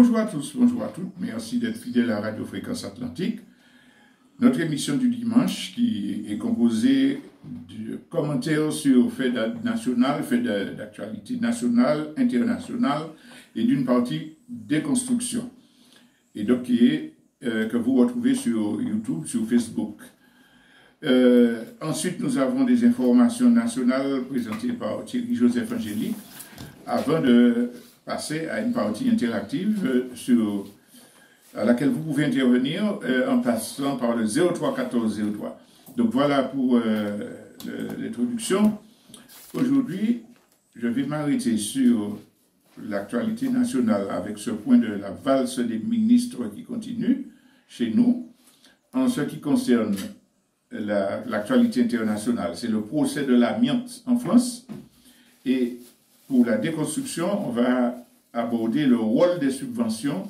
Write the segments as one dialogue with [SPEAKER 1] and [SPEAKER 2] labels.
[SPEAKER 1] Bonjour à tous, bonjour à toutes. Merci d'être fidèles à Radio Fréquence Atlantique. Notre émission du dimanche qui est composée de commentaires sur faits nationaux, faits d'actualité nationale, internationale et d'une partie déconstruction. Et donc que vous retrouvez sur YouTube, sur Facebook. Ensuite, nous avons des informations nationales présentées par Thierry Joseph Angélique avant de passer à une partie interactive à laquelle vous pouvez intervenir en passant par le 03 14 03. Donc voilà pour l'introduction. Aujourd'hui, je vais m'arrêter sur l'actualité nationale avec ce point de la valse des ministres qui continue chez nous. En ce qui concerne l'actualité internationale, c'est le procès de l'amiante en France. Et pour la déconstruction, on va aborder le rôle des subventions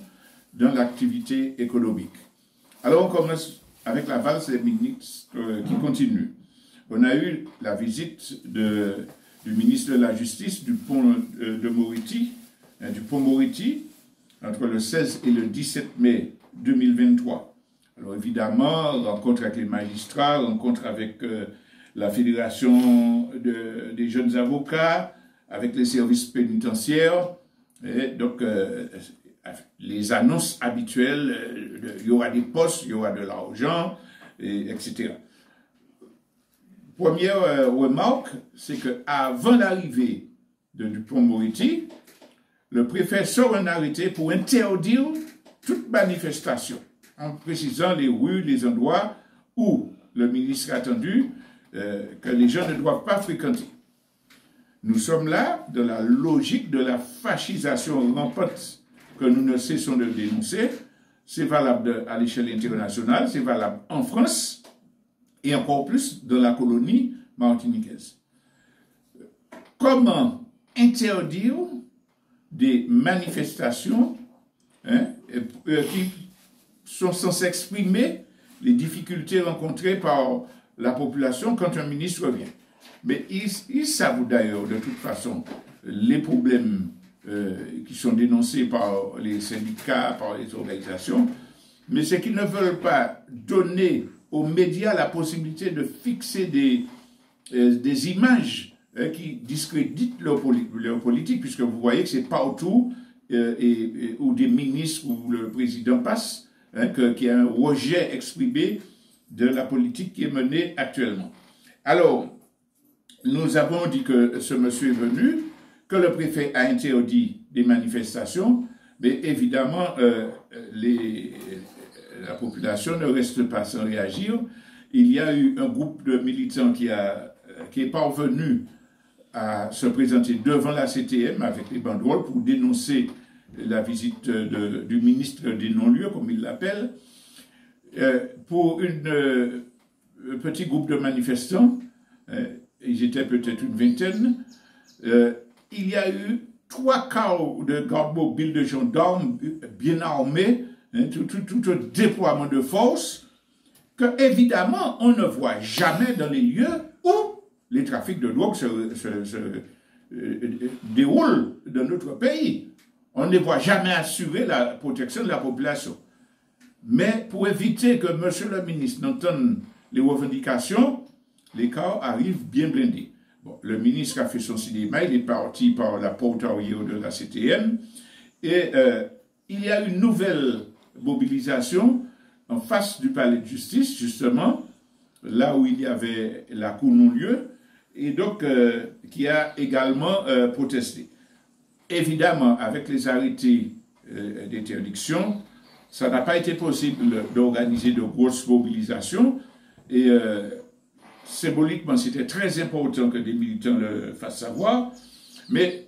[SPEAKER 1] dans l'activité économique. Alors on commence avec la valse des ministres qui continue. On a eu la visite du ministre de la Justice du pont de Moriti, du pont Moriti, entre le 16 et le 17 mai 2023. Alors évidemment, rencontre avec les magistrats, rencontre avec la Fédération des jeunes avocats, avec les services pénitentiaires, et donc les annonces habituelles, il y aura des postes, il y aura de l'argent, etc. Première remarque, c'est qu'avant l'arrivée du pont Moriti, le préfet sort un arrêté pour interdire toute manifestation, en précisant les rues, les endroits où le ministre a attendu que les gens ne doivent pas fréquenter. Nous sommes là dans la logique de la fascisation rampante que nous ne cessons de dénoncer. C'est valable à l'échelle internationale, c'est valable en France et encore plus dans la colonie martiniquaise. Comment interdire des manifestations qui sont censées exprimer les difficultés rencontrées par la population quand un ministre vient? Mais ils savent d'ailleurs, de toute façon, les problèmes qui sont dénoncés par les syndicats, par les organisations, mais c'est qu'ils ne veulent pas donner aux médias la possibilité de fixer des images qui discréditent leur politique, puisque vous voyez que c'est partout où des ministres ou le président passe, qu'il y a un rejet exprimé de la politique qui est menée actuellement. Alors, nous avons dit que ce monsieur est venu, que le préfet a interdit des manifestations, mais évidemment, la population ne reste pas sans réagir. Il y a eu un groupe de militants qui est parvenu à se présenter devant la CTM avec les banderoles pour dénoncer la visite du ministre des non-lieux, comme il l'appelle, pour un petit groupe de manifestants. Ils étaient peut-être une vingtaine. Il y a eu 3 quarts de gardes mobiles de gendarmes bien armés, tout un déploiement de force, que évidemment on ne voit jamais dans les lieux où les trafics de drogue se déroulent dans notre pays. On ne voit jamais assurer la protection de la population. Mais pour éviter que monsieur le ministre n'entende les revendications, les cas arrivent bien blindés. Bon, le ministre a fait son cinéma, il est parti par la porte arrière de la CTM, et il y a une nouvelle mobilisation en face du palais de justice, justement, là où il y avait la cour non-lieu, et donc qui a également protesté. Évidemment, avec les arrêtés d'interdiction, ça n'a pas été possible d'organiser de grosses mobilisations, et symboliquement, c'était très important que des militants le fassent savoir, mais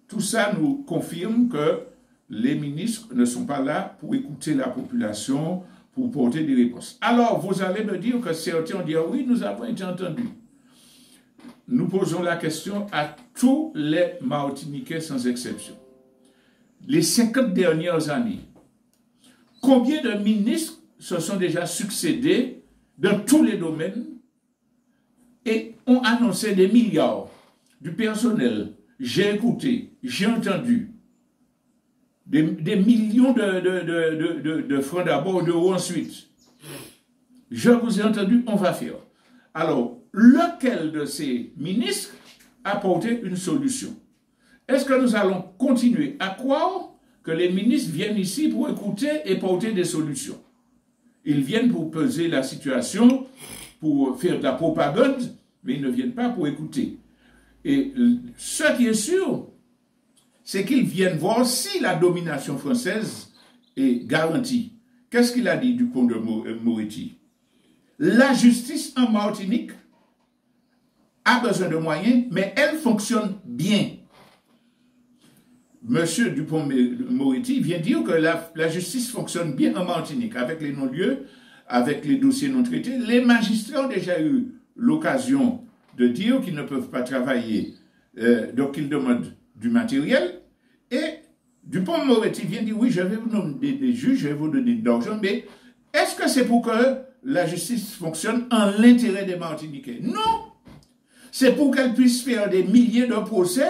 [SPEAKER 1] tout ça nous confirme que les ministres ne sont pas là pour écouter la population, pour porter des réponses. Alors, vous allez me dire que certains ont dit « oui, nous avons été entendus ». Nous posons la question à tous les Martiniquais sans exception. Les 50 dernières années, combien de ministres se sont déjà succédés dans tous les domaines et ont annoncé des milliards du personnel? J'ai écouté, j'ai entendu. des millions de francs d'abord, d'euros ensuite. Je vous ai entendu, on va faire. Alors, lequel de ces ministres a porté une solution? Est-ce que nous allons continuer à croire que les ministres viennent ici pour écouter et porter des solutions? Ils viennent pour peser la situation, pour faire de la propagande, mais ils ne viennent pas pour écouter. Et ce qui est sûr, c'est qu'ils viennent voir si la domination française est garantie. Qu'est-ce qu'il a dit Dupont de Moretti? La justice en Martinique a besoin de moyens, mais elle fonctionne bien. Monsieur Dupont-Moretti vient dire que la justice fonctionne bien en Martinique, avec les non-lieux, avec les dossiers non traités. Les magistrats ont déjà eu l'occasion de dire qu'ils ne peuvent pas travailler, donc ils demandent du matériel. Et Dupont-Moretti vient dire, oui, je vais vous donner des juges, je vais vous donner de l'argent, mais est-ce que c'est pour que la justice fonctionne en l'intérêt des Martiniquais? Non! C'est pour qu'elle puisse faire des milliers de procès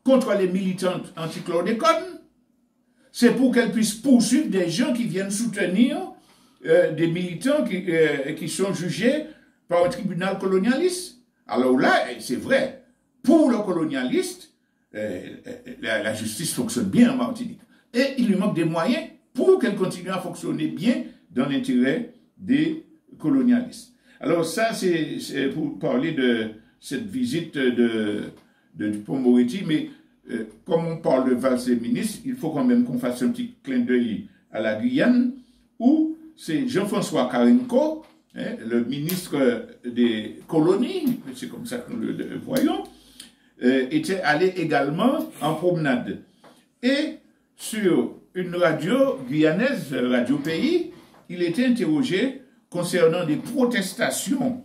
[SPEAKER 1] contre les militants anti-chlordécone. C'est pour qu'elle puisse poursuivre des gens qui viennent soutenir des militants qui sont jugés par un tribunal colonialiste. Alors là, c'est vrai, pour le colonialiste, la justice fonctionne bien en Martinique. Et il lui manque des moyens pour qu'elle continue à fonctionner bien dans l'intérêt des colonialistes. Alors ça, c'est pour parler de cette visite de Dupont-Moretti, mais comme on parle de valse des ministres, il faut quand même qu'on fasse un petit clin d'œil à la Guyane, où c'est Jean-François Carenco, le ministre des colonies, c'est comme ça que nous le voyons, était allé également en promenade. Et sur une radio guyanaise, Radio Pays, il était interrogé concernant des protestations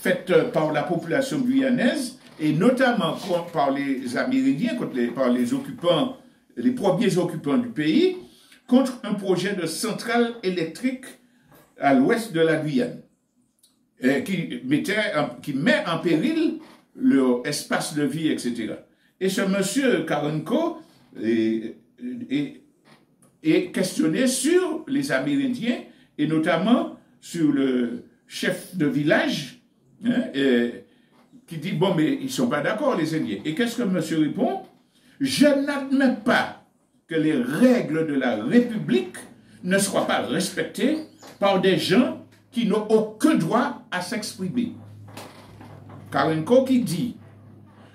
[SPEAKER 1] faites par la population guyanaise, et notamment par les Amérindiens, par les occupants, les premiers occupants du pays, contre un projet de centrale électrique à l'ouest de la Guyane, qui met en péril leur espace de vie, etc. Et ce monsieur Carenco est questionné sur les Amérindiens, et notamment sur le chef de village, qui dit, bon, mais ils ne sont pas d'accord, les Indiens. Et qu'est-ce que monsieur répond? Je n'admets pas que les règles de la République ne soient pas respectées par des gens qui n'ont aucun droit à s'exprimer. Carenco qui dit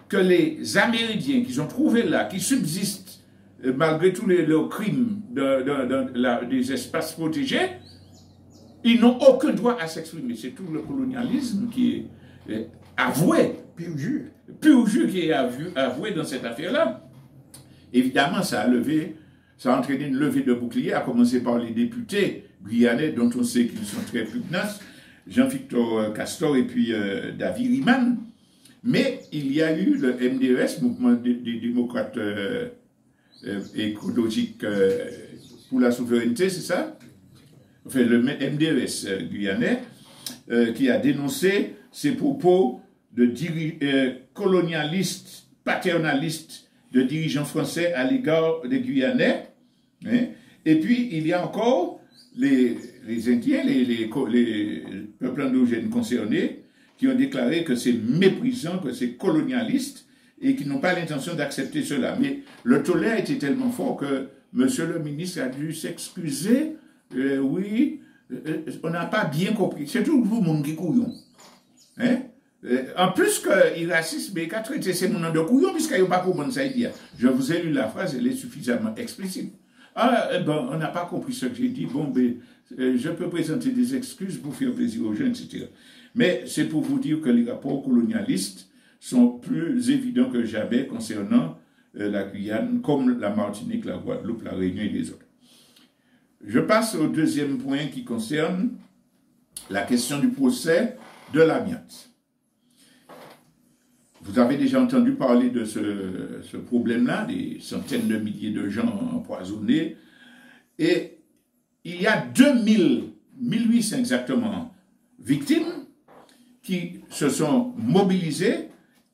[SPEAKER 1] que les Amérindiens qui sont trouvés là, qui subsistent malgré tous leurs crimes des espaces protégés, ils n'ont aucun droit à s'exprimer. C'est tout le colonialisme qui est avoué. Pur jus qui est avoué dans cette affaire-là. Évidemment, ça a entraîné une levée de boucliers, à commencer par les députés guyanais, dont on sait qu'ils sont très pugnaces, Jean-Victor Castor et puis David Riemann. Mais il y a eu le MDES, Mouvement des démocrates écologiques pour la souveraineté, c'est ça? Enfin, le MDES guyanais, qui a dénoncé ces propos de colonialistes, paternalistes de dirigeants français à l'égard des Guyanais. Hein. Et puis, il y a encore les Indiens, les peuples endogènes concernés, qui ont déclaré que c'est méprisant, que c'est colonialiste, et qui n'ont pas l'intention d'accepter cela. Mais le tollé a été tellement fort que monsieur le ministre a dû s'excuser. Oui, on n'a pas bien compris. C'est tout vous, mon qui couillon. Hein? En plus que il raciste, mais qu'à traiter ces gens de couillon, puisqu'ils n'ont pas compris ça dire. Je vous ai lu la phrase, elle est suffisamment explicite. Ah, bon, on n'a pas compris ce que j'ai dit. Bon, ben, je peux présenter des excuses pour faire plaisir aux jeunes, etc. Mais c'est pour vous dire que les rapports colonialistes sont plus évidents que jamais concernant la Guyane, comme la Martinique, la Guadeloupe, la Réunion et les autres. Je passe au deuxième point qui concerne la question du procès de l'amiante. Vous avez déjà entendu parler de ce problème-là, des centaines de milliers de gens empoisonnés. Et il y a 1800 exactement victimes qui se sont mobilisées,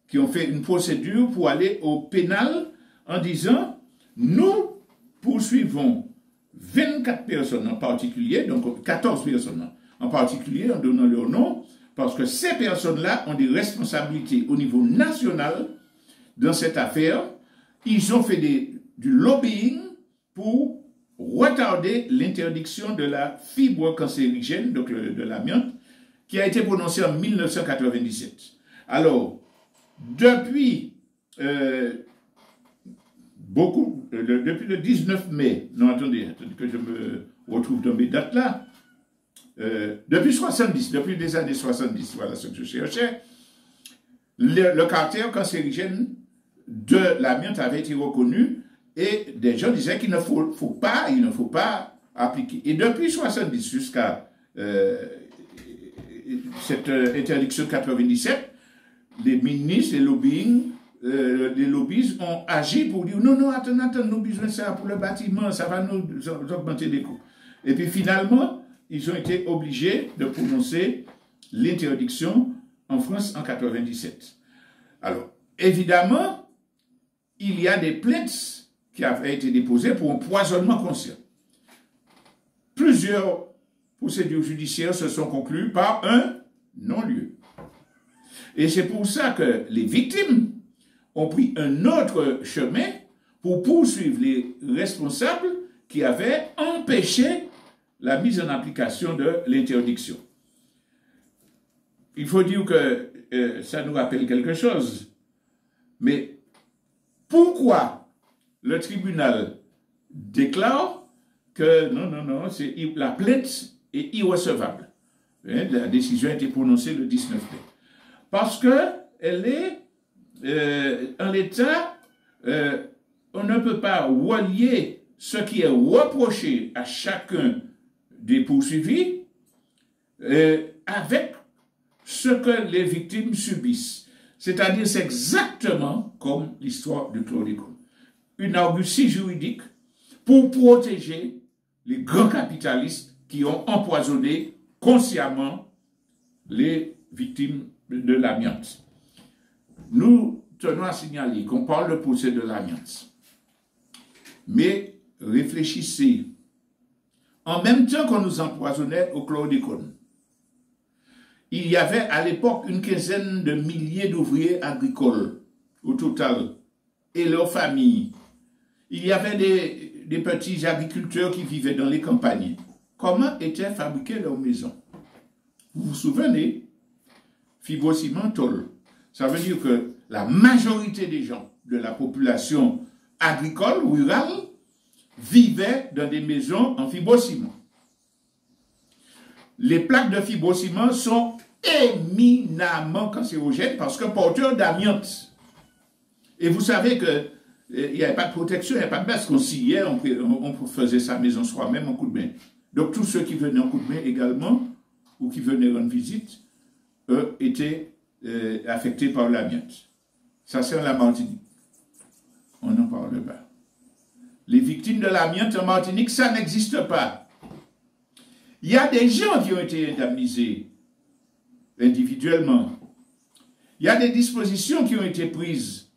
[SPEAKER 1] qui ont fait une procédure pour aller au pénal en disant Nous poursuivons 24 personnes en particulier, donc 14 personnes en particulier en donnant leur nom, parce que ces personnes-là ont des responsabilités au niveau national dans cette affaire. Ils ont fait du lobbying pour retarder l'interdiction de la fibre cancérigène, donc de l'amiante, qui a été prononcée en 1997. Alors, depuis depuis le 19 mai, non attendez que je me retrouve dans mes dates là, depuis les années 70, voilà ce que je cherchais, le caractère cancérigène de l'amiante avait été reconnu et des gens disaient qu'il ne faut pas appliquer. Et depuis 70 jusqu'à cette interdiction 97, les ministres, les lobbyistes ont agi pour dire non, attends, nous avons besoin de ça pour le bâtiment, ça va nous augmenter les coûts. Et puis finalement, ils ont été obligés de prononcer l'interdiction en France en 97. Alors, évidemment, il y a des plaintes qui avaient été déposées pour empoisonnement conscient. Plusieurs procédures judiciaires se sont conclues par un non-lieu. Et c'est pour ça que les victimes ont pris un autre chemin pour poursuivre les responsables qui avaient empêché la mise en application de l'interdiction. Il faut dire que ça nous rappelle quelque chose. Mais pourquoi le tribunal déclare que non, la plainte est irrecevable? La décision a été prononcée le 19 mai. Parce qu'elle est, en l'état, on ne peut pas relier ce qui est reproché à chacun des poursuivis avec ce que les victimes subissent. C'est-à-dire, c'est exactement comme l'histoire de chlordécone. Une argutie juridique pour protéger les grands capitalistes qui ont empoisonné consciemment les victimes de l'amiante. Nous tenons à signaler qu'on parle de procès de l'amiante. Mais réfléchissez. En même temps qu'on nous empoisonnait au chlordécone, il y avait à l'époque une quinzaine de milliers d'ouvriers agricoles au total et leurs familles. Il y avait des petits agriculteurs qui vivaient dans les campagnes. Comment étaient fabriquées leurs maisons? Vous vous souvenez? Fibrociment tôle. Ça veut dire que la majorité des gens de la population agricole, rurale, vivaient dans des maisons en fibrociment. Les plaques de fibrociment sont éminemment cancérogènes parce que porteurs d'amiante. Et vous savez qu'il n'y avait pas de protection, il n'y avait pas de base. Qu'on sciait, on faisait sa maison soi-même en coup de main. Donc tous ceux qui venaient en coup de main également, ou qui venaient rendre visite, eux, étaient affectés par l'amiante. Ça, c'est en la Martinique. On n'en parle pas. Les victimes de l'amiante en Martinique, ça n'existe pas. Il y a des gens qui ont été indemnisés individuellement. Il y a des dispositions qui ont été prises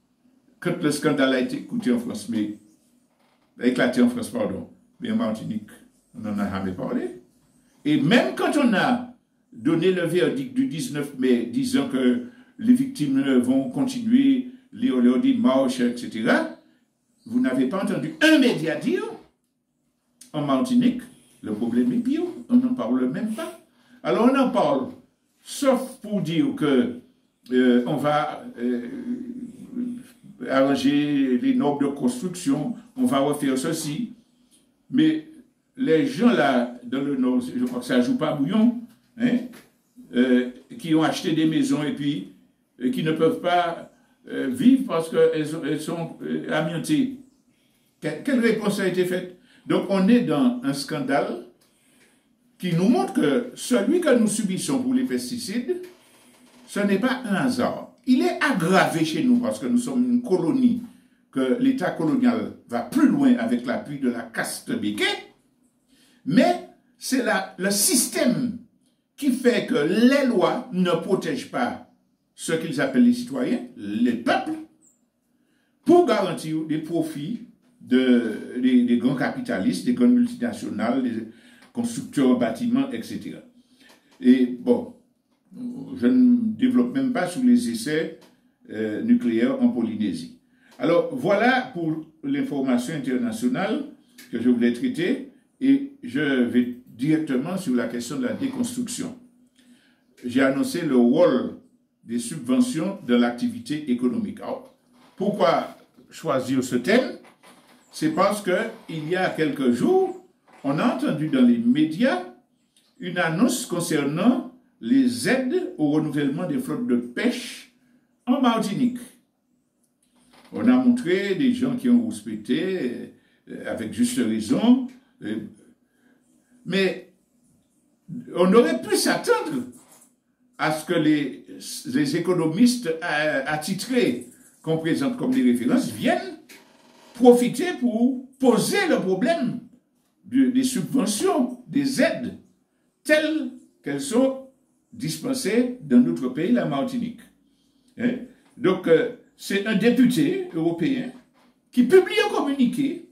[SPEAKER 1] quand le scandale a été écouté en France, éclaté en France, pardon. Mais en Martinique, on n'en a jamais parlé. Et même quand on a donné le verdict du 19 mai, disant que les victimes vont continuer leur démarche, etc., vous n'avez pas entendu un média dire, en Martinique, le problème est pire, on n'en parle même pas. Alors on en parle, sauf pour dire que on va arranger les normes de construction, on va refaire ceci. Mais les gens là, dans le Nord, je crois que ça ne joue pas à bouillon, hein, qui ont acheté des maisons et puis qui ne peuvent pas vivre parce qu'elles sont amiantées. Quelle réponse a été faite? Donc on est dans un scandale qui nous montre que celui que nous subissons pour les pesticides, ce n'est pas un hasard. Il est aggravé chez nous parce que nous sommes une colonie, que l'État colonial va plus loin avec l'appui de la caste béquée, mais c'est le système qui fait que les lois ne protègent pas ce qu'ils appellent les citoyens, les peuples, pour garantir des profits des grands capitalistes, des grandes multinationales, des constructeurs en bâtiments, etc. Et bon, je ne développe même pas sur les essais nucléaires en Polynésie. Alors voilà pour l'information internationale que je voulais traiter et je vais directement sur la question de la déconstruction. J'ai annoncé le rôle des subventions dans l'activité économique. Alors, pourquoi choisir ce thème? C'est parce qu'il y a quelques jours, on a entendu dans les médias une annonce concernant les aides au renouvellement des flottes de pêche en Martinique. On a montré des gens qui ont rouspété, avec juste raison, mais on aurait pu s'attendre à ce que les économistes attitrés qu'on présente comme des références viennent profiter pour poser le problème des subventions, des aides, telles qu'elles sont dispensées dans notre pays, la Martinique. Donc, c'est un député européen qui publie un communiqué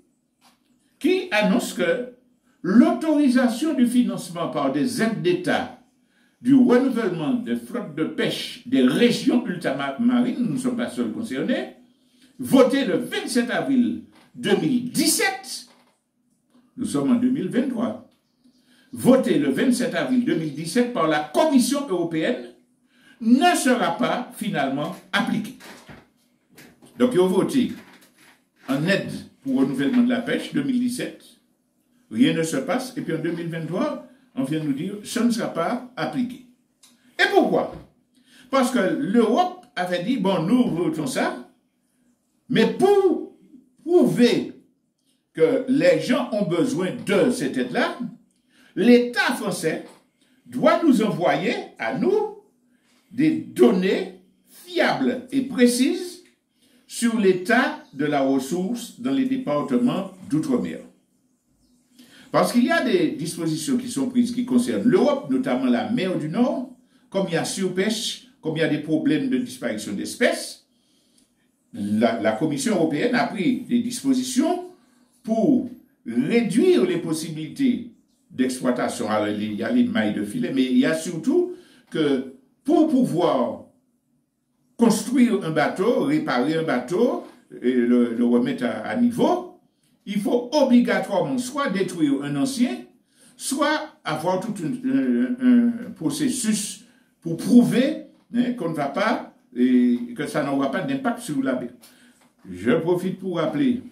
[SPEAKER 1] qui annonce que l'autorisation du financement par des aides d'État du renouvellement des flottes de pêche des régions ultramarines, nous ne sommes pas seuls concernés, voté le 27 avril 2017, nous sommes en 2023, voté le 27 avril 2017 par la Commission européenne, ne sera pas finalement appliqué. Donc, ils ont voté en aide pour renouvellement de la pêche 2017, rien ne se passe, et puis en 2023, on vient nous dire, ça ne sera pas appliqué. Et pourquoi? Parce que l'Europe avait dit, bon, nous votons ça, mais pour prouver que les gens ont besoin de cette aide-là, l'État français doit nous envoyer à nous des données fiables et précises sur l'état de la ressource dans les départements d'outre-mer. Parce qu'il y a des dispositions qui sont prises qui concernent l'Europe, notamment la mer du Nord, comme il y a surpêche, comme il y a des problèmes de disparition d'espèces, la Commission européenne a pris des dispositions pour réduire les possibilités d'exploitation. Alors, il y a les mailles de filet, mais il y a surtout que pour pouvoir construire un bateau, réparer un bateau, et le remettre à niveau, il faut obligatoirement soit détruire un ancien, soit avoir tout un processus pour prouver qu'on ne va pas, et que ça n'aura pas d'impact sur la baie. Je profite pour rappeler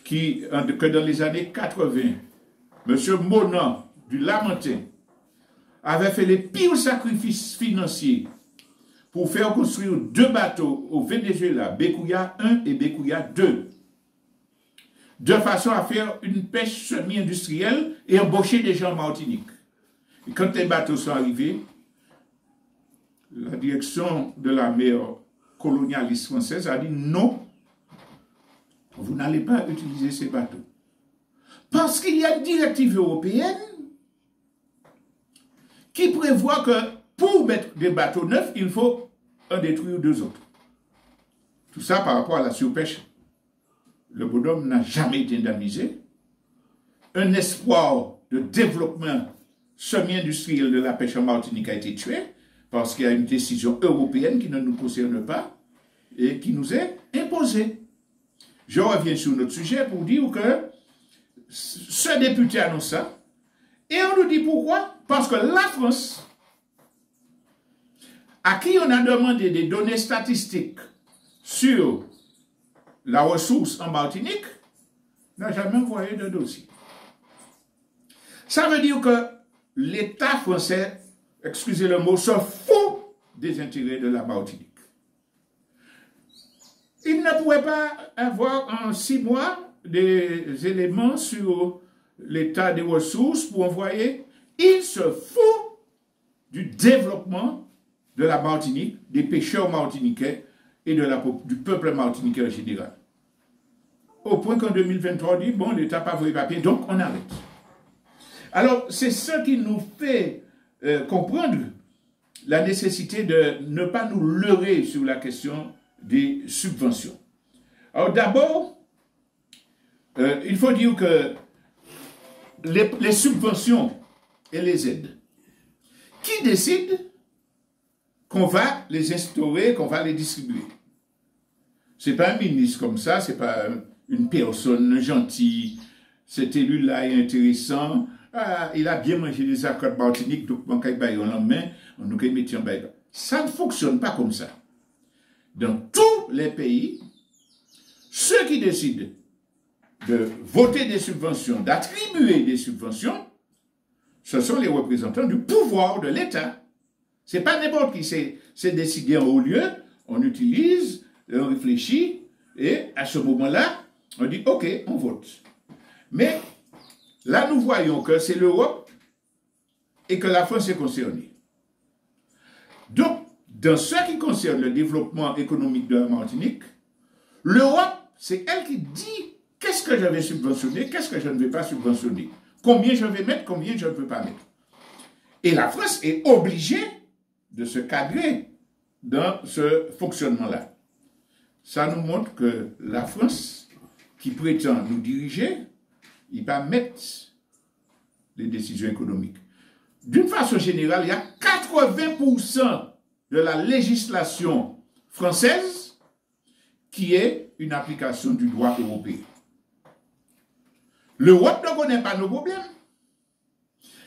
[SPEAKER 1] que dans les années 80, M. Monan du Lamentin avait fait les pires sacrifices financiers pour faire construire 2 bateaux au Venezuela, Bécouya 1 et Bécouya 2, de façon à faire une pêche semi-industrielle et embaucher des gens en Martinique. Et quand les bateaux sont arrivés, la direction de la mer colonialiste française a dit non, vous n'allez pas utiliser ces bateaux. Parce qu'il y a une directive européenne qui prévoit que pour mettre des bateaux neufs, il faut en détruire 2 autres. Tout ça par rapport à la surpêche. Le bonhomme n'a jamais été indemnisé. Un espoir de développement semi-industriel de la pêche en Martinique a été tué parce qu'il y a une décision européenne qui ne nous concerne pas et qui nous est imposée. Je reviens sur notre sujet pour dire que ce député annonce ça et on nous dit pourquoi? Parce que la France, à qui on a demandé des données statistiques sur la ressource en Martinique, n'a jamais envoyé de dossier. Ça veut dire que l'État français, excusez le mot, se fout des intérêts de la Martinique. Il ne pourrait pas avoir en 6 mois des éléments sur l'état des ressources pour envoyer. Il se fout du développement de la Martinique, des pêcheurs martiniquais et du peuple martiniquais en général. Au point qu'en 2023, on dit, bon, l'État n'a pas voulu papier, donc on arrête. Alors, c'est ça qui nous fait comprendre la nécessité de ne pas nous leurrer sur la question des subventions. Alors d'abord, il faut dire que les subventions et les aides, qui décide qu'on va les instaurer, qu'on va les distribuer? Ce n'est pas un ministre comme ça, ce n'est pas une personne gentille. Cet élu-là est intéressant. Ah, il a bien mangé des accords Martinique, donc on va en main, on nous met en bail. Ça ne fonctionne pas comme ça. Dans tous les pays, ceux qui décident de voter des subventions, d'attribuer des subventions, ce sont les représentants du pouvoir de l'État. Ce n'est pas n'importe qui, c'est décidé en haut lieu, on utilise, on réfléchit, et à ce moment-là, on dit, OK, on vote. Mais là, nous voyons que c'est l'Europe et que la France est concernée. Donc, dans ce qui concerne le développement économique de la Martinique, l'Europe, c'est elle qui dit qu'est-ce que je vais subventionner, qu'est-ce que je ne vais pas subventionner, combien je vais mettre, combien je ne peux pas mettre. Et la France est obligée de se cadrer dans ce fonctionnement-là. Ça nous montre que la France, qui prétend nous diriger, il va mettre les décisions économiques. D'une façon générale, il y a 80% de la législation française qui est une application du droit européen. L'Europe ne connaît pas nos problèmes.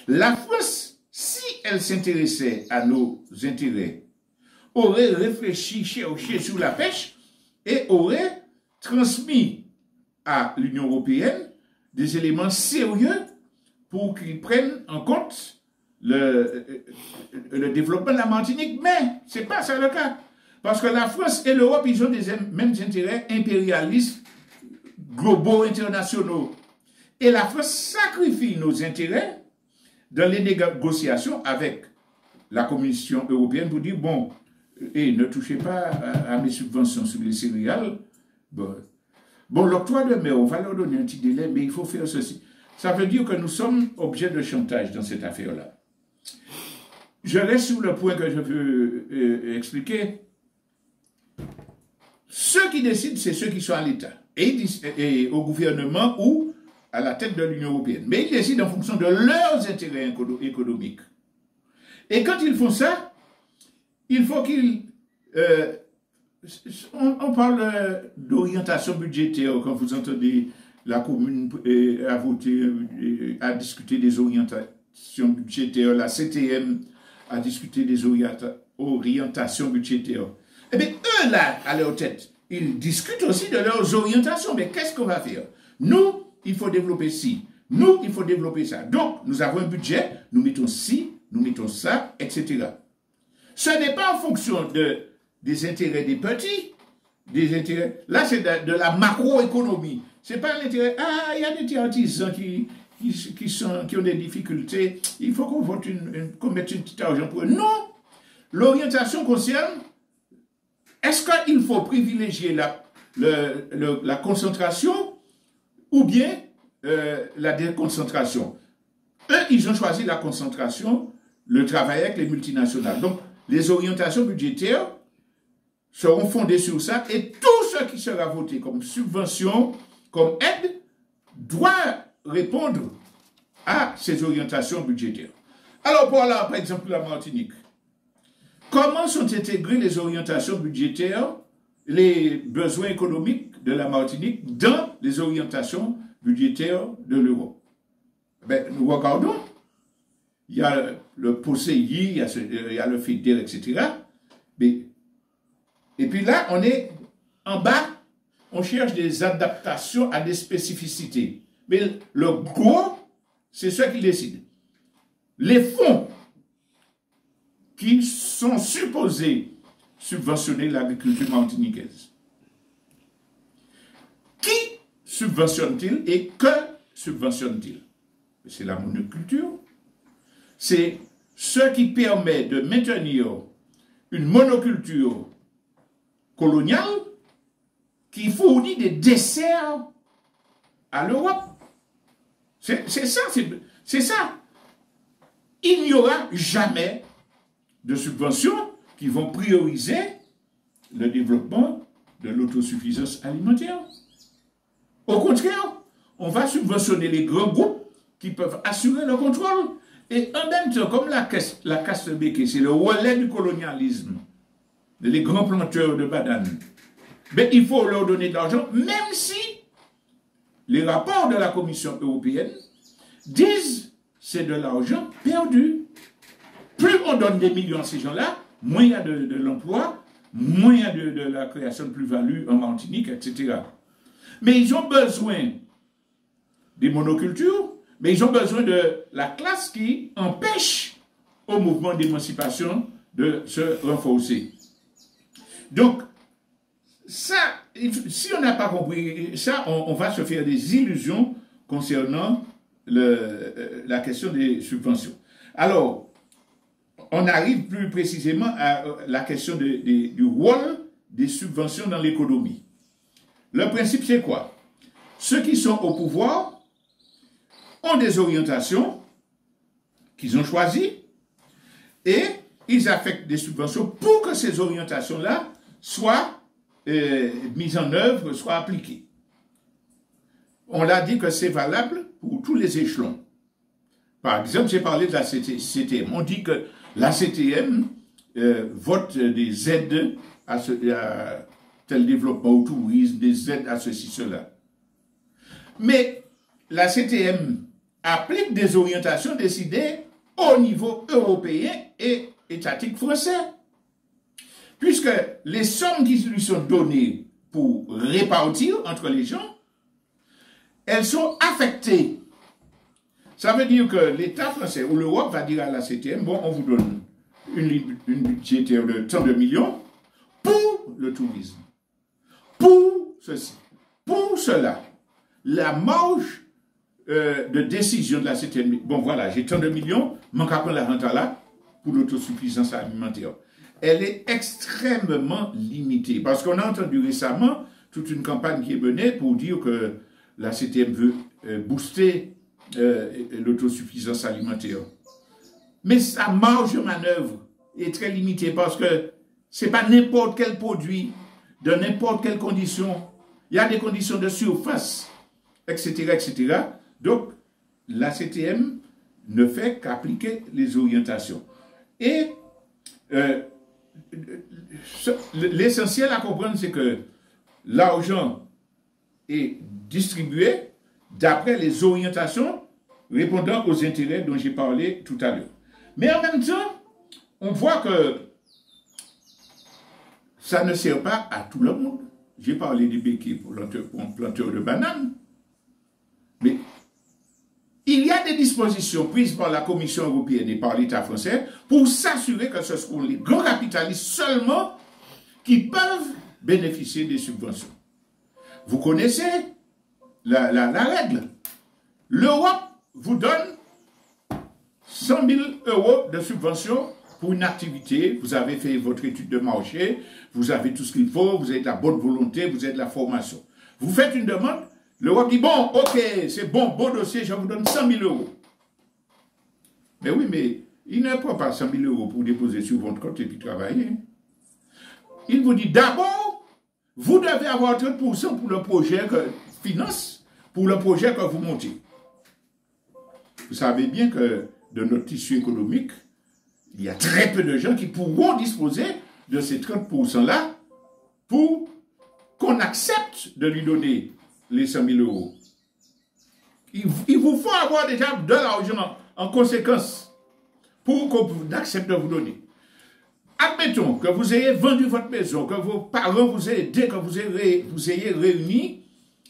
[SPEAKER 1] La France, si elle s'intéressait à nos intérêts, aurait réfléchi, cherché sur la pêche et aurait transmis à l'Union européenne des éléments sérieux pour qu'ils prennent en compte le développement de la Martinique. Mais ce n'est pas ça le cas. Parce que la France et l'Europe, ils ont des mêmes intérêts impérialistes, globaux, internationaux. Et la France sacrifie nos intérêts dans les négociations avec la Commission européenne pour dire, bon, et ne touchez pas à mes subventions sur les céréales. Bon, l'octroi de mer, on va leur donner un petit délai, mais il faut faire ceci. Ça veut dire que nous sommes objets de chantage dans cette affaire-là. Je reste sur le point que je veux expliquer. Ceux qui décident, c'est ceux qui sont à l'État, et au gouvernement ou à la tête de l'Union européenne. Mais ils décident en fonction de leurs intérêts économiques. Et quand ils font ça, il faut qu'ils... on parle d'orientation budgétaire, quand vous entendez la commune à voter, à discuter des orientations budgétaires, la CTM a discuté des orientations budgétaires. Eh bien, eux, là, à leur tête, ils discutent aussi de leurs orientations. Mais qu'est-ce qu'on va faire? Nous, il faut développer ci. Nous, il faut développer ça. Donc, nous avons un budget, nous mettons ci, nous mettons ça, etc. Ce n'est pas en fonction des intérêts des petits, des intérêts... Là, c'est de la macroéconomie. Ce n'est pas l'intérêt... Ah, il y a des artisans qui ont des difficultés. Il faut qu'on vote qu'on mette un petit argent pour eux. Non! L'orientation concerne... Est-ce qu'il faut privilégier la concentration ou bien la déconcentration? Eux, ils ont choisi la concentration, le travail avec les multinationales. Donc, les orientations budgétaires seront fondées sur ça et tout ce qui sera voté comme subvention, comme aide, doit répondre à ces orientations budgétaires. Alors, voilà, par exemple, la Martinique. Comment sont intégrées les orientations budgétaires, les besoins économiques de la Martinique dans les orientations budgétaires de l'Europe? Ben, nous regardons. Il y a le POSEI, il y a le FEDER, etc. Mais, et puis là, on est en bas, on cherche des adaptations à des spécificités. Mais le gros, c'est ceux qui décident. Les fonds qui sont supposés subventionner l'agriculture martiniquaise. Qui subventionne-t-il et que subventionne-t-il? C'est la monoculture. C'est ce qui permet de maintenir une monoculture coloniale qui fournit des desserts à l'Europe. C'est ça, c'est ça. Il n'y aura jamais de subventions qui vont prioriser le développement de l'autosuffisance alimentaire. Au contraire, on va subventionner les grands groupes qui peuvent assurer le contrôle. Et en même temps, comme la casse béquée, c'est le relais du colonialisme, les grands planteurs de bananes, mais il faut leur donner de l'argent, même si les rapports de la Commission européenne disent c'est de l'argent perdu. Plus on donne des millions à ces gens-là, moins il y a de l'emploi, moins il y a de la création de plus-value en Martinique, etc. Mais ils ont besoin des monocultures, mais ils ont besoin de la classe qui empêche au mouvement d'émancipation de se renforcer. Donc, ça, si on n'a pas compris ça, on va se faire des illusions concernant la question des subventions. Alors, on arrive plus précisément à la question du rôle des subventions dans l'économie. Le principe, c'est quoi? Ceux qui sont au pouvoir ont des orientations qu'ils ont choisies et ils affectent des subventions pour que ces orientations-là soient mises en œuvre, soient appliquées. On l'a dit que c'est valable pour tous les échelons. Par exemple, j'ai parlé de la CTM. On dit que la CTM vote des aides à tel développement au tourisme, des aides à ceci, cela. Mais la CTM applique des orientations décidées au niveau européen et étatique français. Puisque les sommes qui lui sont données pour répartir entre les gens, elles sont affectées. Ça veut dire que l'État français ou l'Europe va dire à la CTM, bon, on vous donne une budgétaire de tant de millions pour le tourisme, pour ceci, pour cela. La marge de décision de la CTM, bon voilà, j'ai tant de millions, manque à prendre la rente là pour l'autosuffisance alimentaire. Elle est extrêmement limitée. Parce qu'on a entendu récemment toute une campagne qui est menée pour dire que la CTM veut booster l'autosuffisance alimentaire. Mais sa marge de manœuvre est très limitée parce que ce n'est pas n'importe quel produit, de n'importe quelle condition. Il y a des conditions de surface, etc., etc. Donc, la CTM ne fait qu'appliquer les orientations. Et l'essentiel à comprendre, c'est que l'argent est distribué d'après les orientations répondant aux intérêts dont j'ai parlé tout à l'heure. Mais en même temps, on voit que ça ne sert pas à tout le monde. J'ai parlé des béquets pour planteurs de bananes. Mais il y a des dispositions prises par la Commission européenne et par l'État français pour s'assurer que ce sont les grands capitalistes seulement qui peuvent bénéficier des subventions. Vous connaissez la règle. L'Europe vous donne 100 000 € de subvention pour une activité. Vous avez fait votre étude de marché, vous avez tout ce qu'il faut, vous avez de la bonne volonté, vous avez de la formation. Vous faites une demande, l'Europe dit, bon, ok, c'est bon, beau dossier, je vous donne 100 000 €. Mais oui, mais il ne prend pas 100 000 € pour déposer sur votre compte et puis travailler. Il vous dit, d'abord, vous devez avoir 30% pour le projet que finance, pour le projet que vous montez. Vous savez bien que dans notre tissu économique, il y a très peu de gens qui pourront disposer de ces 30%-là pour qu'on accepte de lui donner les 100 000 €. Il vous faut avoir déjà de l'argent en conséquence pour qu'on accepte de vous donner. Admettons que vous ayez vendu votre maison, que vos parents vous aient aidé, que vous ayez réuni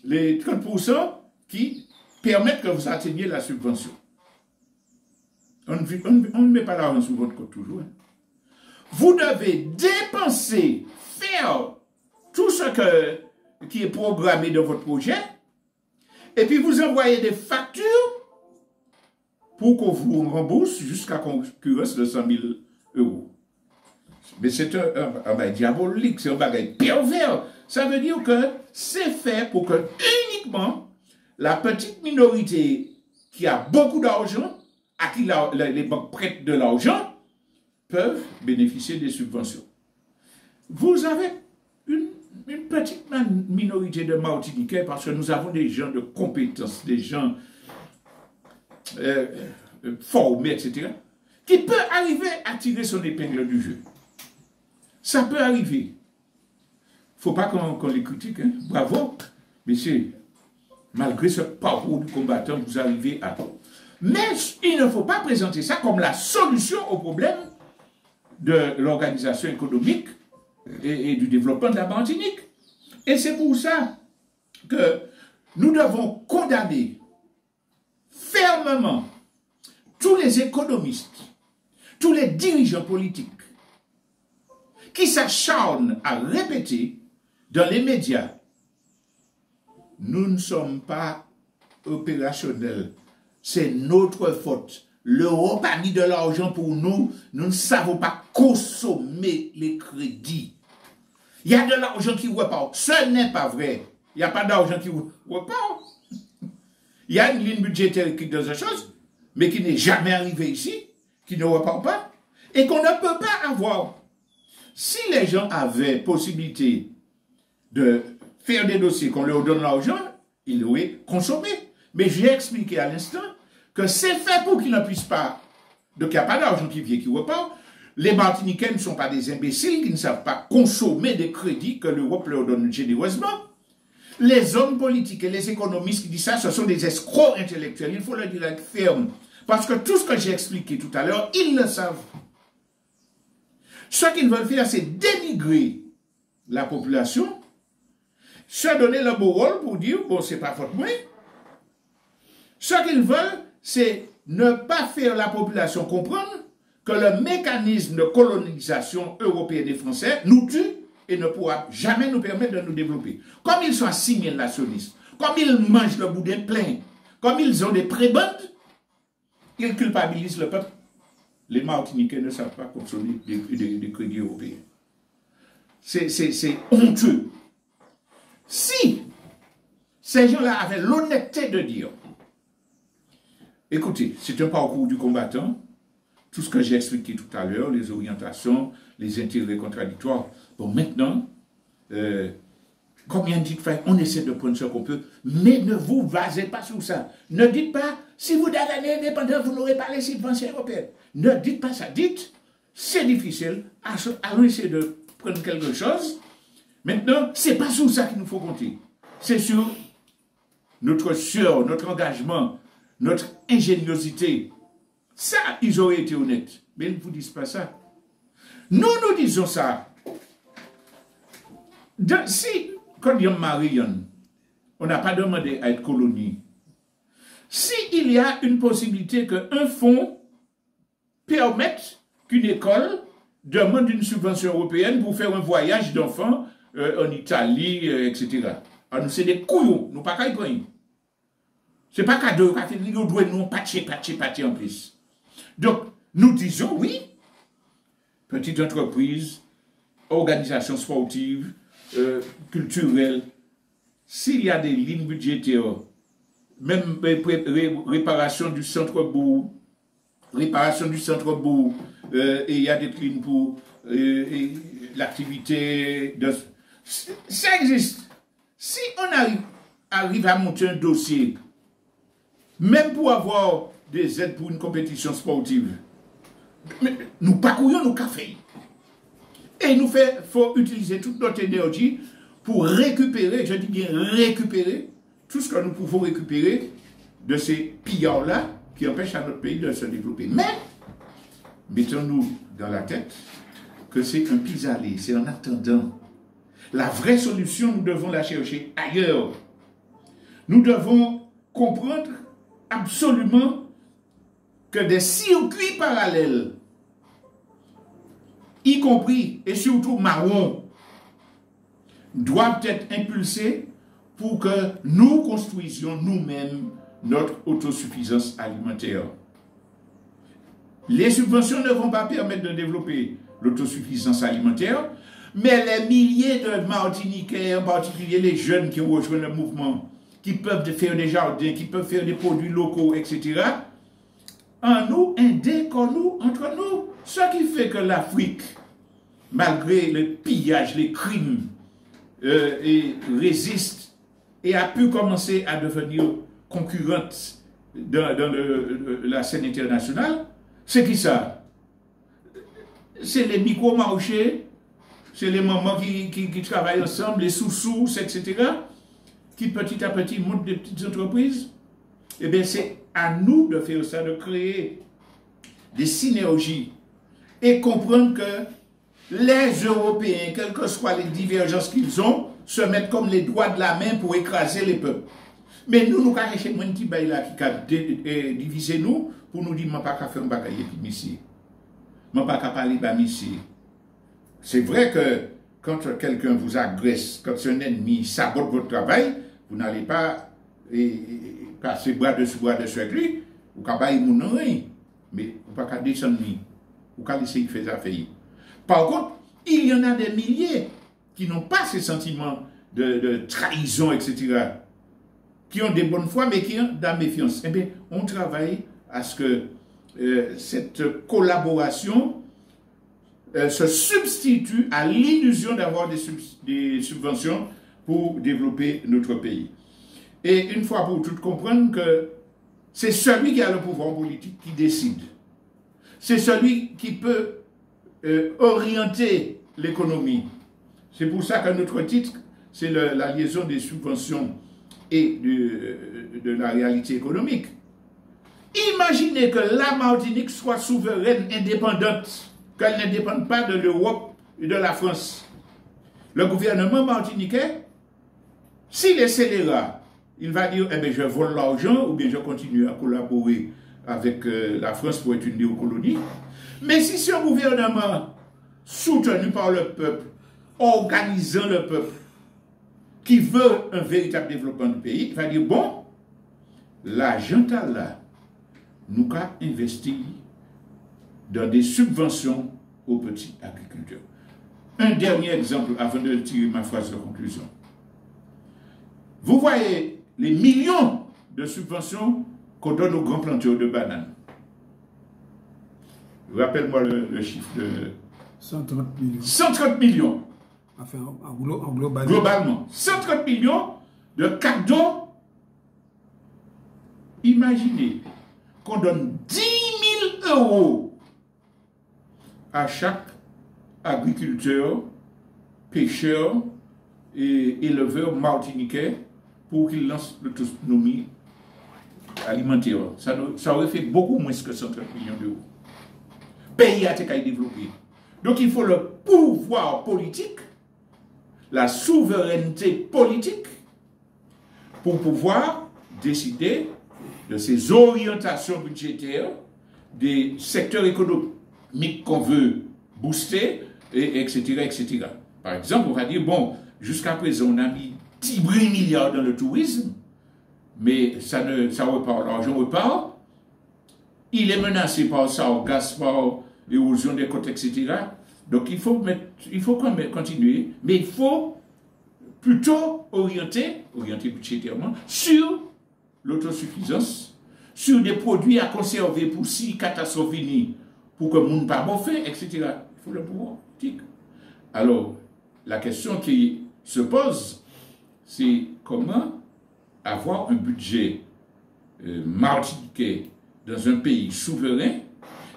[SPEAKER 1] les 30% qui permettent que vous atteigniez la subvention. On ne met pas l'argent sur votre compte toujours. Hein. Vous devez dépenser, faire tout ce qui est programmé dans votre projet, et puis vous envoyez des factures pour qu'on vous rembourse jusqu'à concurrence de 100 000 €. Mais c'est un bagage diabolique, c'est un bagage pervers. Ça veut dire que c'est fait pour que uniquement la petite minorité qui a beaucoup d'argent, à qui les banques prêtent de l'argent, peuvent bénéficier des subventions. Vous avez une petite minorité de Martiniquais, parce que nous avons des gens de compétences, des gens formés, etc., qui peut arriver à tirer son épingle du jeu. Ça peut arriver. Il ne faut pas qu'on les critique. Hein. Bravo, messieurs. Malgré ce parcours du combattant, vous arrivez à tout. Mais il ne faut pas présenter ça comme la solution au problème de l'organisation économique et du développement de la Martinique. Et c'est pour ça que nous devons condamner fermement tous les économistes, tous les dirigeants politiques qui s'acharnent à répéter dans les médias: nous ne sommes pas opérationnels, c'est notre faute. L'Europe a mis de l'argent pour nous, nous ne savons pas consommer les crédits. Il y a de l'argent qui repart. Ce n'est pas vrai. Il n'y a pas d'argent qui repart. Il y a une ligne budgétaire qui dans une chose, mais qui n'est jamais arrivée ici, qui ne repart pas, et qu'on ne peut pas avoir. Si les gens avaient possibilité de faire des dossiers, qu'on leur donne l'argent, ils l'auraient consommé. Mais j'ai expliqué à l'instant que c'est fait pour qu'ils ne puissent pas. Donc il n'y a pas d'argent qui vient, qui repart. Les Martiniquais ne sont pas des imbéciles qui ne savent pas consommer des crédits que l'Europe leur donne généreusement. Les hommes politiques et les économistes qui disent ça, ce sont des escrocs intellectuels. Il faut le dire avec ferme. Parce que tout ce que j'ai expliqué tout à l'heure, ils le savent. Ce qu'ils veulent faire, c'est dénigrer la population, se donner le beau rôle pour dire, bon, c'est pas faute moi. Ce qu'ils veulent, c'est ne pas faire la population comprendre que le mécanisme de colonisation européenne et français nous tue et ne pourra jamais nous permettre de nous développer. Comme ils sont assimilationnistes, comme ils mangent le boudin plein, comme ils ont des prébendes, ils culpabilisent le peuple. Les Martiniquais ne savent pas consommer des crédits européens. C'est honteux. Si ces gens-là avaient l'honnêteté de dire, écoutez, c'est un parcours du combattant, tout ce que j'ai expliqué tout à l'heure, les orientations, les intérêts contradictoires. Bon, maintenant, combien de dites, on essaie de prendre ce qu'on peut, mais ne vous basez pas sur ça. Ne dites pas, si vous devenez indépendant, vous n'aurez pas les subventions européennes. Ne dites pas ça. Dites, c'est difficile, allons essayer de prendre quelque chose. Maintenant, ce n'est pas sur ça qu'il nous faut compter. C'est sur notre sueur, notre engagement, notre ingéniosité. Ça, ils auraient été honnêtes. Mais ils ne vous disent pas ça. Nous disons ça. Si, quand il y a Marion, on n'a pas demandé à être colonie. S'il y a une possibilité qu'un fonds permette qu'une école demande une subvention européenne pour faire un voyage d'enfants en Italie, etc. Alors, nous, c'est des couillons, nous pas qu'à y prendre. C'est pas cadeau, nous devons nous patcher en plus. Donc, nous disons oui, petite entreprise, organisation sportive, culturelle, s'il y a des lignes budgétaires, même réparation du centre-bourg, et il y a des lignes pour l'activité de... Ça existe. Si on arrive à monter un dossier, même pour avoir des aides pour une compétition sportive, nous parcourons nos cafés. Et il faut utiliser toute notre énergie pour récupérer, je dis bien récupérer, tout ce que nous pouvons récupérer de ces pillards-là qui empêchent à notre pays de se développer. Mais, mettons-nous dans la tête que c'est un pis-aller, c'est en attendant. La vraie solution, nous devons la chercher ailleurs. Nous devons comprendre absolument que des circuits parallèles, y compris et surtout marrons, doivent être impulsés pour que nous construisions nous-mêmes notre autosuffisance alimentaire. Les subventions ne vont pas permettre de développer l'autosuffisance alimentaire, mais les milliers de Martiniquais, en particulier les jeunes qui ont rejoint le mouvement, qui peuvent faire des jardins, qui peuvent faire des produits locaux, etc., en nous, indéconnons entre nous. Ce qui fait que l'Afrique, malgré le pillage, les crimes, et résiste et a pu commencer à devenir concurrente dans la scène internationale, c'est qui ça? C'est les micro-marchés, c'est les mamans qui travaillent ensemble, les sous-sous, etc., qui petit à petit montent des petites entreprises. Eh bien, c'est à nous de faire ça, de créer des synergies et comprendre que les Européens, quelles que soient les divergences qu'ils ont, se mettent comme les doigts de la main pour écraser les peuples. Mais nous avons chez moi un petit bail là qui a divisé nous pour nous dire que je ne peux pas faire un bagage ici. Je ne peux pas parler de ici. C'est vrai que quand quelqu'un vous agresse, quand un ennemi sabote votre travail, vous n'allez pas passer bras dessus avec lui, vous ne pouvez pas rien. Mais vous ne pouvez pas descendre, vous ne pouvez pas laisser faire affaire. Par contre, il y en a des milliers qui n'ont pas ces sentiments de trahison, etc., qui ont des bonnes foi, mais qui ont de la méfiance. Eh bien, on travaille à ce que cette collaboration se substitue à l'illusion d'avoir des subventions pour développer notre pays. Et une fois pour toutes, comprendre que c'est celui qui a le pouvoir politique qui décide. C'est celui qui peut orienter l'économie. C'est pour ça que notre titre, c'est la liaison des subventions et de la réalité économique. Imaginez que la Martinique soit souveraine, indépendante, qu'elle ne dépende pas de l'Europe et de la France. Le gouvernement martiniquais, s'il est scélérat, il va dire, eh bien, je vole l'argent ou bien je continue à collaborer avec la France pour être une néocolonie. Mais si c'est un gouvernement soutenu par le peuple, organisant le peuple, qui veut un véritable développement du pays, il va dire, bon, l'argent là, nous avons investi dans des subventions aux petits agriculteurs. Un dernier exemple avant de tirer ma phrase de conclusion. Vous voyez les millions de subventions qu'on donne aux grands planteurs de bananes. Rappelle-moi le chiffre de...
[SPEAKER 2] 130 millions.
[SPEAKER 1] 130 millions.
[SPEAKER 2] Enfin, en
[SPEAKER 1] globalement. 130 millions de cadeaux. Imaginez qu'on donne 10 000 € à chaque agriculteur, pêcheur et éleveur martiniquais pour qu'il lance l'autonomie alimentaire. Ça aurait fait beaucoup moins que 130 millions d'euros. Pays a été développé. Donc il faut le pouvoir politique, la souveraineté politique pour pouvoir décider de ces orientations budgétaires, des secteurs économiques qu'on veut booster, etc., etc. Par exemple, on va dire, bon, jusqu'à présent, on a mis 10 milliards dans le tourisme, mais ça repart, l'argent repart. Il est menacé par ça, au gaz, par l'érosion des côtes, etc. Donc il faut quand même continuer, mais il faut plutôt orienter budgétairement sur l'autosuffisance, sur des produits à conserver pour si catastrophe finit, pour que le monde ne pas bon fait, etc. Il faut le pouvoir politique. Alors, la question qui se pose, c'est comment avoir un budget martiniquais dans un pays souverain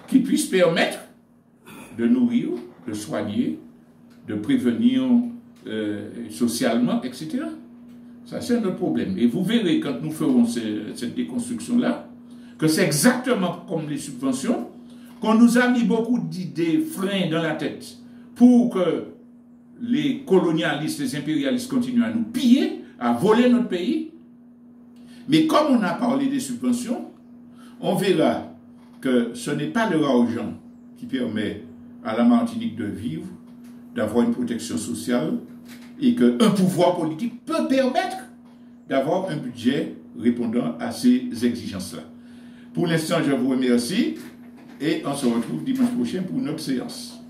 [SPEAKER 1] qui puisse permettre de nourrir, de soigner, de prévenir socialement, etc. Ça, c'est un autre problème. Et vous verrez, quand nous ferons cette déconstruction-là, que c'est exactement comme les subventions, qu'on nous a mis beaucoup d'idées, freins dans la tête, pour que les colonialistes, les impérialistes continuent à nous piller, à voler notre pays. Mais comme on a parlé des subventions, on verra que ce n'est pas leur argent qui permet à la Martinique de vivre, d'avoir une protection sociale, et qu'un pouvoir politique peut permettre d'avoir un budget répondant à ces exigences-là. Pour l'instant, je vous remercie et on se retrouve dimanche prochain pour une autre séance.